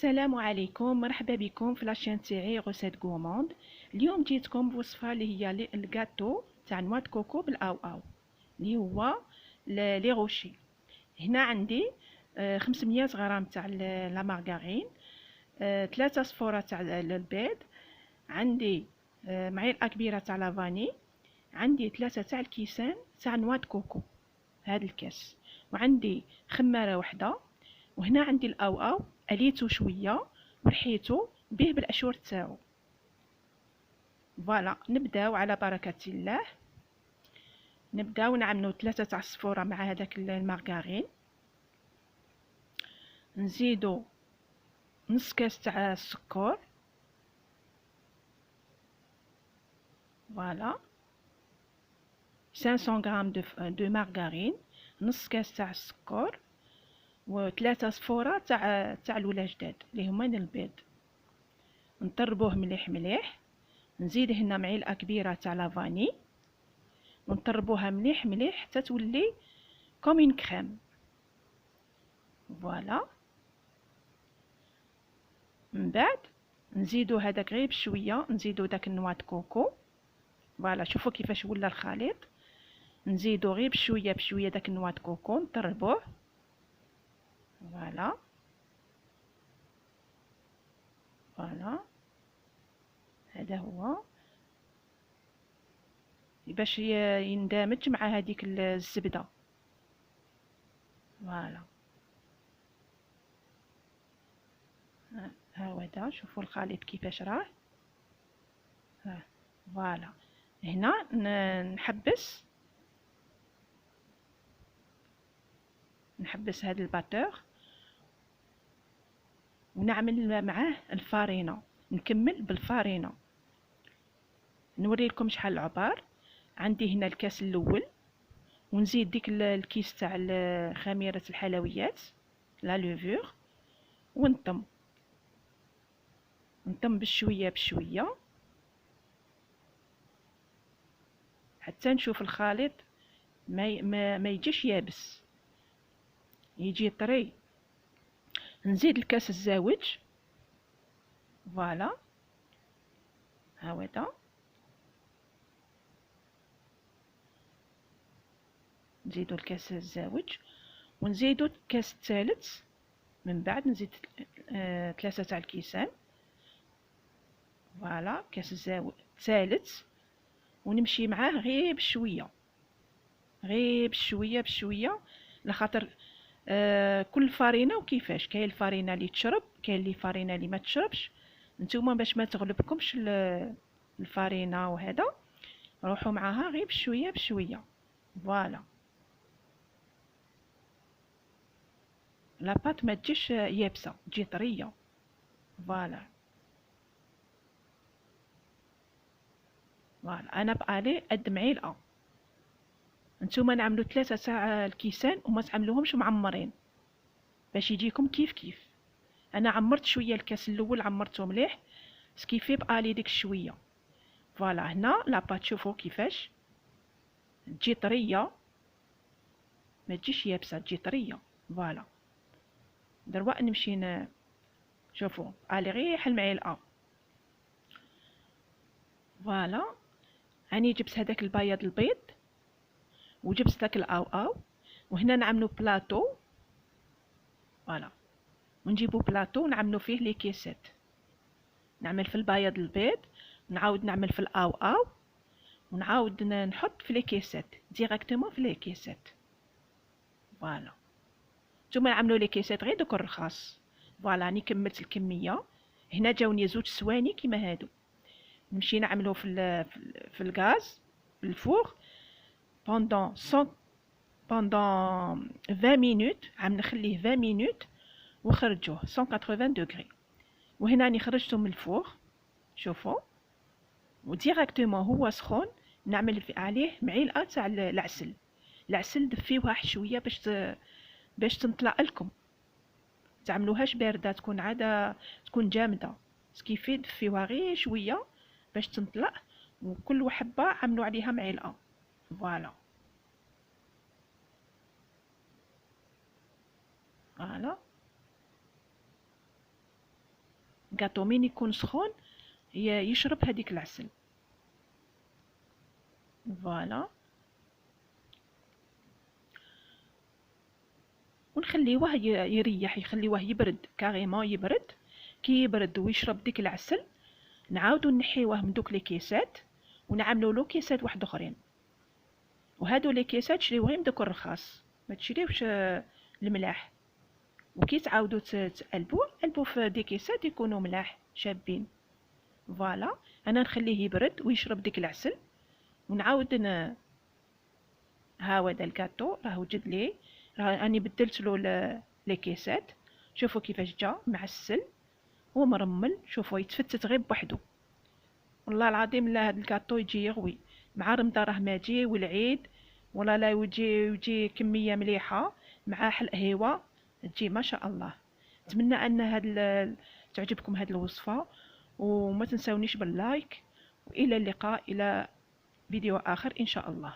السلام عليكم، مرحبا بكم في لاشين تاعي غوسيت غوموند. اليوم جيتكم بوصفه اللي هي الكاتو تاع نوا د كوكو بالاو او اللي هو لي روشي. هنا عندي 500 غرام تاع لا مارغارين، 3 صفورة تاع البيض، عندي معلقه كبيره تاع لافاني، عندي 3 تاع الكيسان تاع نوا د كوكو هاد الكاس، وعندي خماره وحده. وهنا عندي الاو او اليتو شويه ورحيتو به بالاشور تاعو. فوالا نبداو على بركه الله. نبداو نعملو 3 تاع الصفوره مع هذاك المارغرين، نزيدو نص كاس تاع السكر. فوالا 500 غرام دو مارغرين، نص كاس تاع السكر، و3 صفوره تاع الولا جداد اللي هما البيض. نطربوه مليح مليح. نزيد هنا معلقه كبيره تاع لافاني ونطربوها مليح مليح حتى تولي كوم اون كريم. فوالا من بعد نزيدو هذاك غير بشويه، نزيدو داك النوا د كوكو. فوالا شوفوا كيفاش ولا الخليط. نزيدو غير بشويه بشويه داك النوا د كوكو نطربوه. فوالا فوالا هذا هو باش يندمج مع هذيك الزبده. فوالا ها هو هذا، شوفوا الخليط كيفاش راه. فوالا هنا نحبس هذا الباتور ونعمل معاه الفارينه. نكمل بالفارينه، نوري لكم شحال العبار. عندي هنا الكاس الاول، ونزيد ديك الكيس تاع خميره الحلويات لا لوفور، ونطم بشويه بشويه حتى نشوف الخليط ما يجيش يابس، يجي طري. نزيد الكاس الزاوج. فوالا هاودا نزيدو الكاس الزاوج، ونزيدو الكاس الثالث. من بعد نزيد 3 تاع الكيسان. فوالا كاس الثالث، ونمشي معاه غير بشويه بشويه لخاطر كل فارينه وكيفاش. كاين الفارينه اللي تشرب، كاين اللي فارينه اللي ما تشربش. نتوما باش ما تغلبكمش الفارينه وهذا، روحوا معاها غير بشويه بشويه. فوالا لاباط ما تجيش يابسه، تجي طريه. فوالا انا بقالي قد معلقه. نتوما نعملو 3 تاع الكيسان وما تعملوهمش معمرين باش يجيكم كيف كيف. انا عمرت شويه الكاس الاول، عمرته مليح سكيفي بقالي ديك شويه. فوالا هنا لاباط شوفوا كيفاش تجي طريه، ما تجيش يابسه، تجي طريه. فوالا دروا نمشي شوفوا على غير حل معلقه. فوالا راني جبت هذاك البياض البيض وجبت داك الاو او، وهنا نعملو بلاطو. فوالا ونجيبو بلاطو ونعملو فيه لي كيسات. نعمل في البياض البيض، نعاود نعمل في الاو او، ونعاود نحط في لي كيسات ديريكتومون في لي كيسات. فوالا نتوما نعملو لي كيسات غير دوك الرخاص. فوالا راني كملت الكميه. هنا جاوني 2 سواني كيما هادو. نمشي نعملو في الغاز في الفور بوندون 20 مينوت. عم نخليه 20 مينوت وخرجوه 180 دوغري. وهنا راني خرجته من الفور شوفوا، وديريكتومون هو سخون نعمل عليه معلقه تاع العسل دفيه واحد شويه باش تنطلع لكم. تعملوهاش بارده، تكون عاده تكون جامده سكيفي دفيوها غير شويه باش تنطلع. وكل وحبه عملوا عليها معلقه. فوالا فوالا الكاطو مين يكون سخون يشرب هذيك العسل. فوالا، ونخليوه يريح، يخليوه يبرد كاريمون، يبرد. كي يبرد ويشرب ديك العسل نعاودو نحيوه من دوك لي كيسات ونعملوا له كيسات واحد اخرين. وهادو لي كيسات شريوهم دوك الرخاص، ما تشريوش الملاح. وكي تعاودوا تقلبوا في دي كيسات يكونوا ملاح شابين. فوالا، انا نخليه يبرد ويشرب ديك العسل ونعاود ها هو هذا الكاطو راه وجد لي، راني بدلت له لي كيسات. شوفوا كيفاش جا معسل ومرمل، شوفوا يتفتت غير بوحدو. والله العظيم لا، هذا الكاطو يجي يغوي مع رمضان راه ما جي والعيد، ولا لا يجي كميه مليحه مع حلق هوا تجي ما شاء الله. اتمنى ان تعجبكم هذه الوصفه، وما تنسونيش باللايك، والى اللقاء الى فيديو اخر ان شاء الله.